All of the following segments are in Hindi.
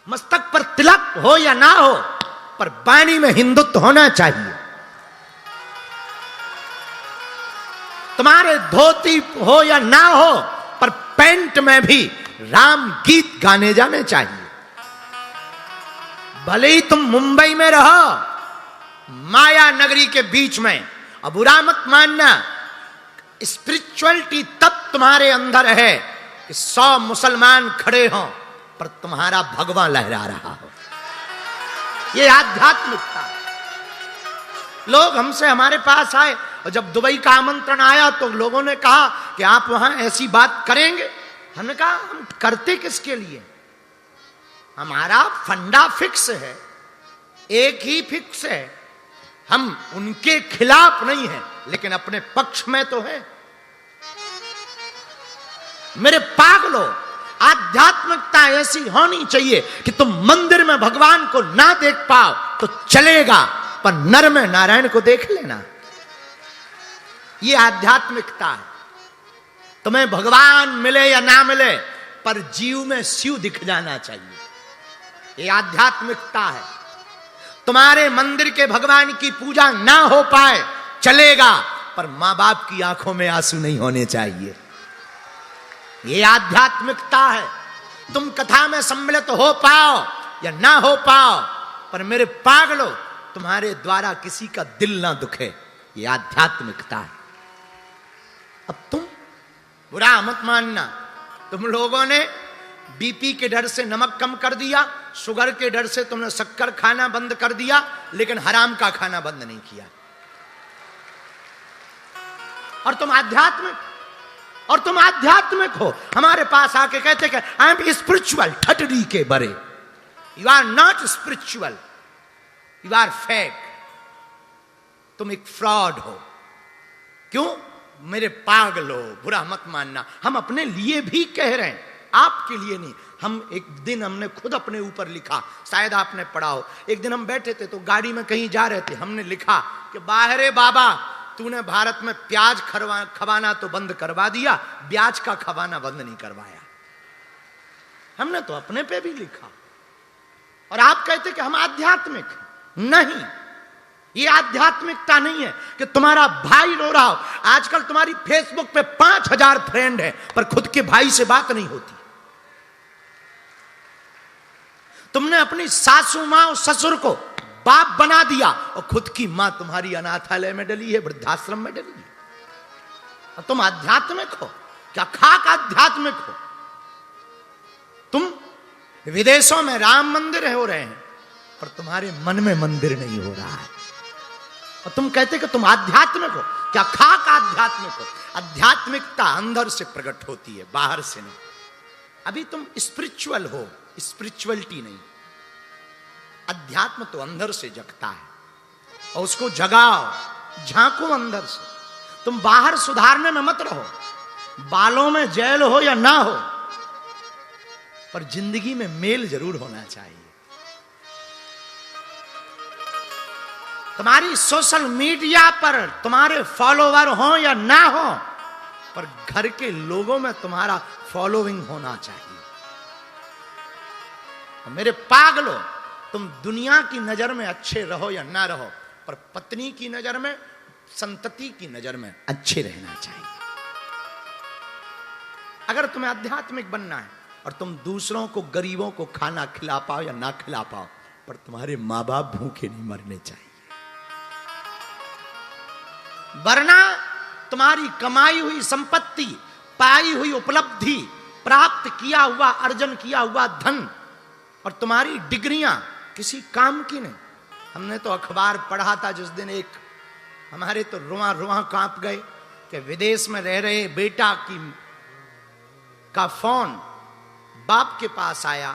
मस्तक पर तिलक हो या ना हो, पर वाणी में हिंदुत्व होना चाहिए। तुम्हारे धोती हो या ना हो, पर पैंट में भी राम गीत गाने जाने चाहिए। भले ही तुम मुंबई में रहो, माया नगरी के बीच में, और बुरा मत मानना, स्पिरिचुअलिटी तब तुम्हारे अंदर है कि 100 मुसलमान खड़े हों पर तुम्हारा भगवान लहरा रहा हो। ये आध्यात्मिकता। लोग हमसे हमारे पास आए, और जब दुबई का आमंत्रण आया तो लोगों ने कहा कि आप वहां ऐसी बात करेंगे। हमने कहा हम करते किसके लिए? हमारा फंडा फिक्स है, एक ही फिक्स है। हम उनके खिलाफ नहीं हैं, लेकिन अपने पक्ष में तो है। मेरे पागलो, आध्यात्मिकता ऐसी होनी चाहिए कि तुम मंदिर में भगवान को ना देख पाओ तो चलेगा, पर नर में नारायण को देख लेना। यह आध्यात्मिकता है। तुम्हें भगवान मिले या ना मिले, पर जीव में शिव दिख जाना चाहिए। यह आध्यात्मिकता है। तुम्हारे मंदिर के भगवान की पूजा ना हो पाए चलेगा, पर मां बाप की आंखों में आंसू नहीं होने चाहिए। यह आध्यात्मिकता है। तुम कथा में सम्मिलित हो पाओ या ना हो पाओ, पर मेरे पागलों, तुम्हारे द्वारा किसी का दिल ना दुखे। यह आध्यात्मिकता है। अब तुम बुरा मत मानना, तुम लोगों ने बीपी के डर से नमक कम कर दिया, शुगर के डर से तुमने शक्कर खाना बंद कर दिया, लेकिन हराम का खाना बंद नहीं किया। और तुम आध्यात्मिक हो। हमारे पास आके कहते कि आई एम स्पिरिचुअल, ठटरी के बरे। You are not spiritual, you are fake. तुम एक फ्रॉड हो। क्यों? मेरे पागलो, बुरा मत मानना। हम अपने लिए भी कह रहे हैं, आपके लिए नहीं। हम एक दिन हमने खुद अपने ऊपर लिखा, शायद आपने पढ़ा हो। एक दिन हम बैठे थे तो गाड़ी में कहीं जा रहे थे, हमने लिखा कि बाहरे बाबा, तूने भारत में प्याज खवाना तो बंद करवा दिया, ब्याज का खवाना बंद नहीं करवाया। हमने तो अपने पे भी लिखा। और आप कहते कि हम आध्यात्मिक नहीं। ये आध्यात्मिकता नहीं है कि तुम्हारा भाई रो रहा हो। आजकल तुम्हारी फेसबुक पे 5000 फ्रेंड है, पर खुद के भाई से बात नहीं होती। तुमने अपनी सासू मां और ससुर को बाप बना दिया, और खुद की मां तुम्हारी अनाथालय में डली है, वृद्धाश्रम में डली है। और तुम आध्यात्मिक हो क्या? खाक आध्यात्मिक हो। तुम विदेशों में राम मंदिर हो रहे हैं, पर तुम्हारे मन में मंदिर नहीं हो रहा है। और तुम कहते कि तुम आध्यात्मिक हो क्या? खाक आध्यात्मिक हो। आध्यात्मिकता अंदर से प्रकट होती है, बाहर से नहीं। अभी तुम स्पिरिचुअल हो, स्पिरिचुअलिटी नहीं। अध्यात्म तो अंदर से जगता है, और उसको जगाओ, झांको अंदर से। तुम बाहर सुधारने में मत रहो। बालों में जेल हो या ना हो, पर जिंदगी में मेल जरूर होना चाहिए। तुम्हारी सोशल मीडिया पर तुम्हारे फॉलोवर हो या ना हो, पर घर के लोगों में तुम्हारा फॉलोइंग होना चाहिए। मेरे पागलों, तुम दुनिया की नजर में अच्छे रहो या ना रहो, पर पत्नी की नजर में, संतति की नजर में अच्छे रहना चाहिए। अगर तुम्हें आध्यात्मिक बनना है, और तुम दूसरों को, गरीबों को खाना खिला पाओ या ना खिला पाओ, पर तुम्हारे मां बाप भूखे नहीं मरने चाहिए। वरना तुम्हारी कमाई हुई संपत्ति, पाई हुई उपलब्धि, प्राप्त किया हुआ, अर्जन किया हुआ धन, और तुम्हारी डिग्रियां किसी काम की नहीं। हमने तो अखबार पढ़ा था जिस दिन, एक हमारे तो रुआ रुआ कांप गए कि विदेश में रह रहे बेटा का फोन बाप के पास आया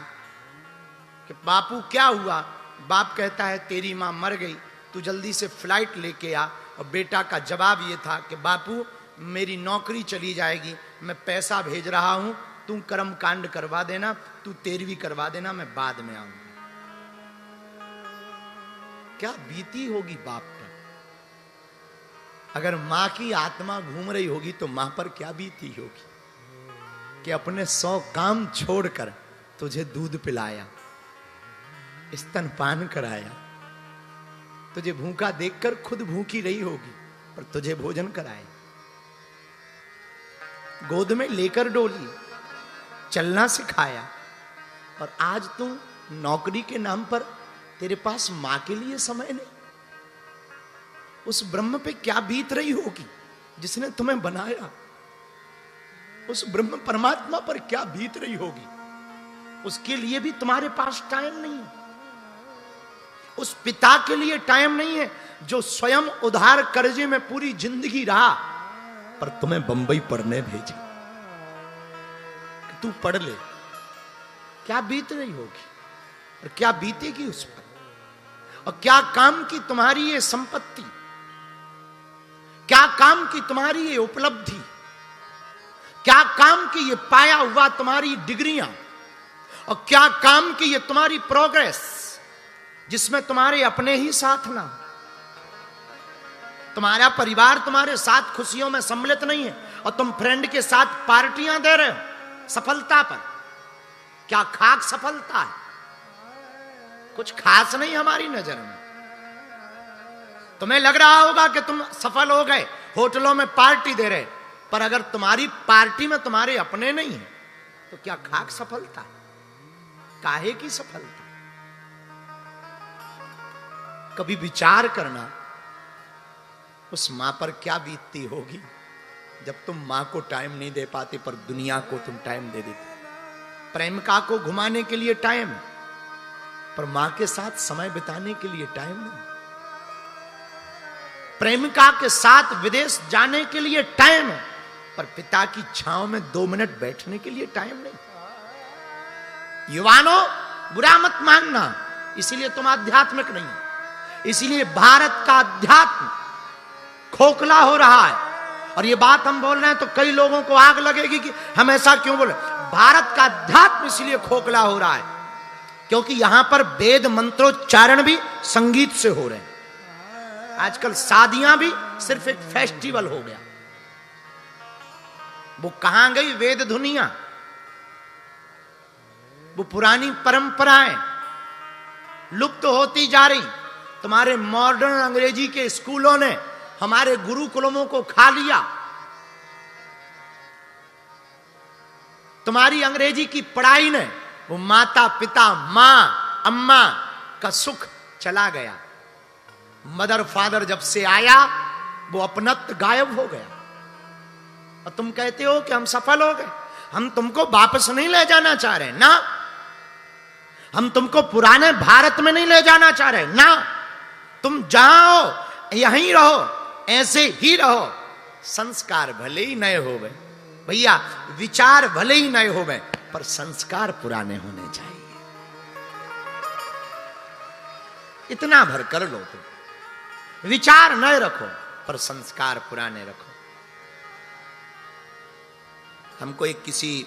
कि बापू क्या हुआ। बाप कहता है तेरी मां मर गई, तू जल्दी से फ्लाइट लेके आ। और बेटा का जवाब ये था कि बापू मेरी नौकरी चली जाएगी, मैं पैसा भेज रहा हूं, तू कर्म कांड करवा देना, तू 13वीं करवा देना, मैं बाद में आऊंगा। क्या बीती होगी बाप पर? अगर मां की आत्मा घूम रही होगी तो मां पर क्या बीती होगी कि अपने 100 काम छोड़कर तुझे दूध पिलाया, स्तनपान कराया, तुझे भूखा देखकर खुद भूखी रही होगी पर तुझे भोजन कराया, गोद में लेकर डोली, चलना सिखाया, और आज तू नौकरी के नाम पर तेरे पास मां के लिए समय नहीं। उस ब्रह्म पे क्या बीत रही होगी जिसने तुम्हें बनाया? उस ब्रह्म परमात्मा पर क्या बीत रही होगी? उसके लिए भी तुम्हारे पास टाइम नहीं है। उस पिता के लिए टाइम नहीं है जो स्वयं उधार कर्जे में पूरी जिंदगी रहा पर तुम्हें बंबई पढ़ने भेजा कि तू पढ़ ले। क्या बीत रही होगी और क्या बीतेगी उस पर? और क्या काम की तुम्हारी ये संपत्ति, क्या काम की तुम्हारी ये उपलब्धि, क्या काम की ये पाया हुआ तुम्हारी डिग्रियां, और क्या काम की ये तुम्हारी प्रोग्रेस जिसमें तुम्हारे अपने ही साथ ना, तुम्हारा परिवार तुम्हारे साथ खुशियों में सम्मिलित नहीं है और तुम फ्रेंड के साथ पार्टियां दे रहे हो सफलता पर। क्या खाक सफलता है? कुछ खास नहीं हमारी नजर में। तुम्हें लग रहा होगा कि तुम सफल हो गए, होटलों में पार्टी दे रहे, पर अगर तुम्हारी पार्टी में तुम्हारे अपने नहीं है तो क्या खाक सफलता? काहे की सफलता? कभी विचार करना उस मां पर क्या बीतती होगी जब तुम मां को टाइम नहीं दे पाते पर दुनिया को तुम टाइम दे देते। प्रेमिका को घुमाने के लिए टाइम पर मां के साथ समय बिताने के लिए टाइम नहीं। प्रेमिका के साथ विदेश जाने के लिए टाइम है पर पिता की छांव में 2 मिनट बैठने के लिए टाइम नहीं। युवानों, बुरा मत मानना, इसीलिए तुम आध्यात्मिक नहीं हो। इसीलिए भारत का अध्यात्म खोखला हो रहा है। और ये बात हम बोल रहे हैं तो कई लोगों को आग लगेगी कि हम ऐसा क्यों बोले। भारत का अध्यात्म इसलिए खोखला हो रहा है क्योंकि यहां पर वेद मंत्रोच्चारण भी संगीत से हो रहे हैं। आजकल शादियां भी सिर्फ एक फेस्टिवल हो गया। वो कहां गई वेद धुनियां? वो पुरानी परंपराएं लुप्त होती जा रही। तुम्हारे मॉडर्न अंग्रेजी के स्कूलों ने हमारे गुरुकुलों को खा लिया। तुम्हारी अंग्रेजी की पढ़ाई ने वो माता पिता, मां, अम्मा का सुख चला गया। मदर फादर जब से आया वो अपनत्व गायब हो गया। और तुम कहते हो कि हम सफल हो गए। हम तुमको वापस नहीं ले जाना चाह रहे ना, हम तुमको पुराने भारत में नहीं ले जाना चाह रहे ना। तुम जहां हो यहीं रहो, ऐसे ही रहो। संस्कार भले ही नए हो गए भैया, विचार भले ही नए हो गए पर संस्कार पुराने होने चाहिए। इतना भर कर लो तुम, विचार नए रखो पर संस्कार पुराने रखो। हमको एक किसी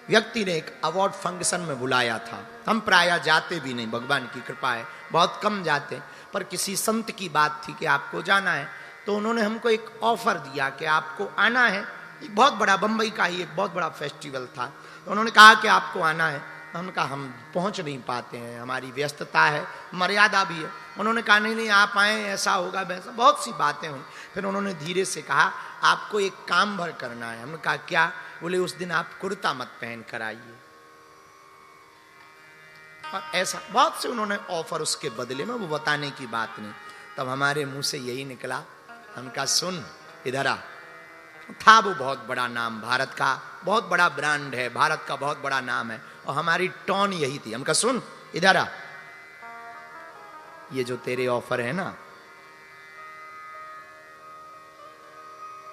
व्यक्ति ने एक अवार्ड फंक्शन में बुलाया था। हम प्रायः जाते भी नहीं, भगवान की कृपा है, बहुत कम जाते। पर किसी संत की बात थी कि आपको जाना है, तो उन्होंने हमको एक ऑफर दिया कि आपको आना है। एक बहुत बड़ा, बंबई का ही एक बहुत बड़ा फेस्टिवल था। तो उन्होंने कहा कि आपको आना है। हमने कहा हम पहुंच नहीं पाते हैं, हमारी व्यस्तता है, मर्यादा भी है। उन्होंने कहा नहीं नहीं आप आए, ऐसा होगा वैसा, बहुत सी बातें हुई। फिर उन्होंने धीरे से कहा आपको एक काम भर करना है। हमने कहा क्या? बोले उस दिन आप कुर्ता मत पहन कर आइए। और ऐसा बहुत से उन्होंने ऑफर उसके बदले में, वो बताने की बात नहीं। तब हमारे मुंह से यही निकला, हमका सुन इधर आ। था वो बहुत बड़ा नाम, भारत का बहुत बड़ा ब्रांड है, भारत का बहुत बड़ा नाम है, और हमारी टोन यही थी। हमका सुन इधर आ, ये जो तेरे ऑफर है ना,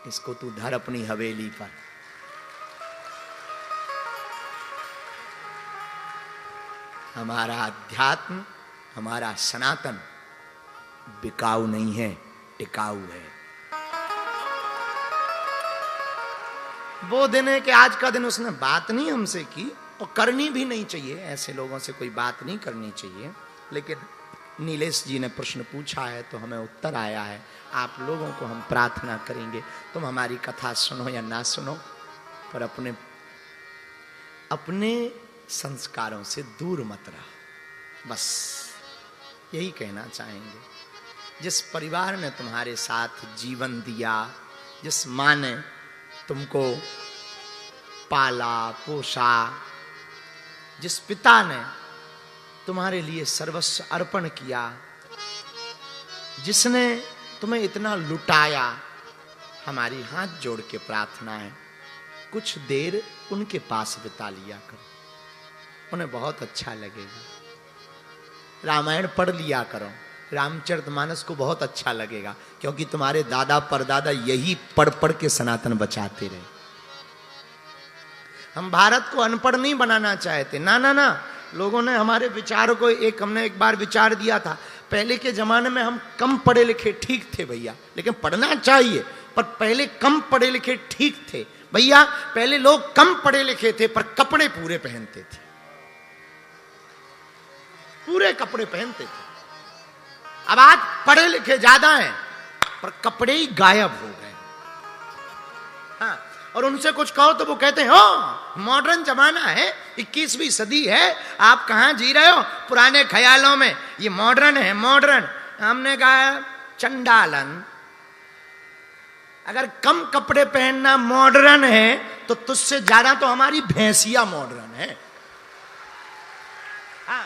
इसको तू धर अपनी हवेली पर। हमारा अध्यात्म, हमारा सनातन बिकाऊ नहीं है, टिकाऊ है। वो दिन है कि आज का दिन उसने बात नहीं हमसे की, और करनी भी नहीं चाहिए। ऐसे लोगों से कोई बात नहीं करनी चाहिए। लेकिन नीलेश जी ने प्रश्न पूछा है तो हमें उत्तर आया है। आप लोगों को हम प्रार्थना करेंगे, तुम हमारी कथा सुनो या ना सुनो, पर अपने अपने संस्कारों से दूर मत रहो। बस यही कहना चाहेंगे। जिस परिवार ने तुम्हारे साथ जीवन दिया, जिस माँ ने तुमको पाला पोसा, जिस पिता ने तुम्हारे लिए सर्वस्व अर्पण किया, जिसने तुम्हें इतना लुटाया, हमारी हाथ जोड़ के प्रार्थना है कुछ देर उनके पास बिता लिया करो, उन्हें बहुत अच्छा लगेगा। रामायण पढ़ लिया करो, रामचरितमानस को बहुत अच्छा लगेगा, क्योंकि तुम्हारे दादा परदादा यही पढ़ पढ़ के सनातन बचाते रहे। हम भारत को अनपढ़ नहीं बनाना चाहते, ना ना ना। लोगों ने हमारे विचारों को हमने एक बार विचार दिया था, पहले के जमाने में हम कम पढ़े लिखे ठीक थे भैया, लेकिन पढ़ना चाहिए, पर पहले कम पढ़े लिखे ठीक थे भैया। पहले लोग कम पढ़े लिखे थे पर कपड़े पूरे पहनते थे, पूरे कपड़े पहनते थे। अब आज पढ़े लिखे ज्यादा हैं पर कपड़े ही गायब हो गए। हाँ, और उनसे कुछ कहो तो वो कहते हैं हो मॉडर्न जमाना है, 21वीं सदी है, आप कहां जी रहे हो पुराने ख्यालों में, ये मॉडर्न है मॉडर्न। हमने कहा चंडालन, अगर कम कपड़े पहनना मॉडर्न है तो तुझसे ज्यादा तो हमारी भैंसिया मॉडर्न है। हाँ,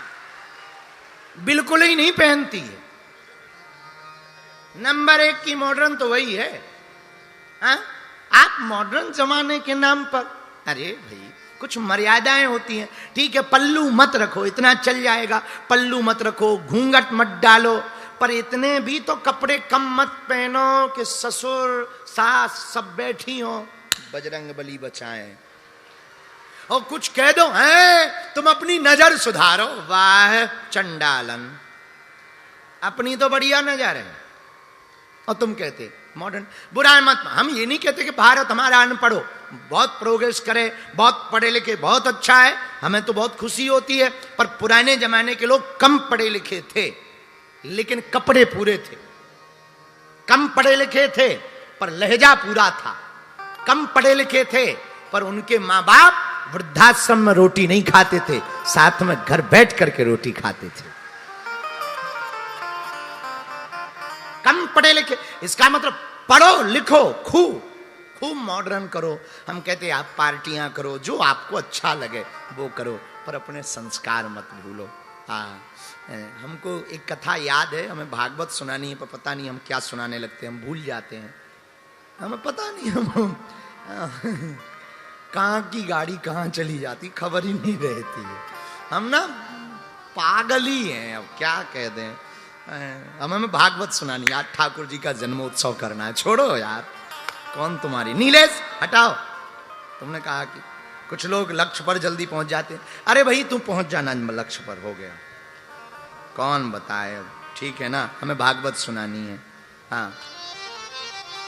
बिल्कुल ही नहीं पहनती है। नंबर 1 की मॉडर्न तो वही है। हाँ, आप मॉडर्न जमाने के नाम पर, अरे भाई कुछ मर्यादाएं होती हैं। ठीक है, पल्लू मत रखो, इतना चल जाएगा, पल्लू मत रखो, घूंघट मत डालो, पर इतने भी तो कपड़े कम मत पहनो कि ससुर सास सब बैठी हो, बजरंग बली बचाए। और कुछ कह दो है तुम अपनी नजर सुधारो, वाह चंडालन, अपनी तो बढ़िया नजर है और तुम कहते मॉडर्न। बुरा मत, हम ये नहीं कहते कि भारत हमारा अनपढ़ हो, बहुत प्रोग्रेस करे, बहुत पढ़े लिखे, बहुत अच्छा है, हमें तो बहुत खुशी होती है। पर पुराने जमाने के लोग कम पढ़े लिखे थे लेकिन कपड़े पूरे थे, कम पढ़े लिखे थे पर लहजा पूरा था, कम पढ़े लिखे थे पर उनके माँ बाप वृद्धाश्रम में रोटी नहीं खाते थे, साथ में घर बैठ करके रोटी खाते थे। कम पढ़े लिखे, इसका मतलब पढ़ो लिखो, खूब मॉडर्न करो। हम कहते हैं आप पार्टियां करो, जो आपको अच्छा लगे वो करो, पर अपने संस्कार मत भूलो। हाँ, हमको एक कथा याद है, हमें भागवत सुनानी है, पर पता नहीं हम क्या सुनाने लगते हैं, हम भूल जाते हैं, हमें पता नहीं हम कहाँ की गाड़ी कहाँ चली जाती खबर ही नहीं रहती है। हम ना पागल ही हैं, अब क्या कह दें। हमें भागवत सुनानी, आज ठाकुर जी का जन्मोत्सव करना है, छोड़ो यार, कौन तुम्हारी नीलेश हटाओ। तुमने कहा कि कुछ लोग लक्ष्य पर जल्दी पहुंच जाते हैं, अरे भाई तू पहुंच जाना, लक्ष्य पर हो गया, कौन बताए अब, ठीक है ना, हमें भागवत सुनानी है। हाँ,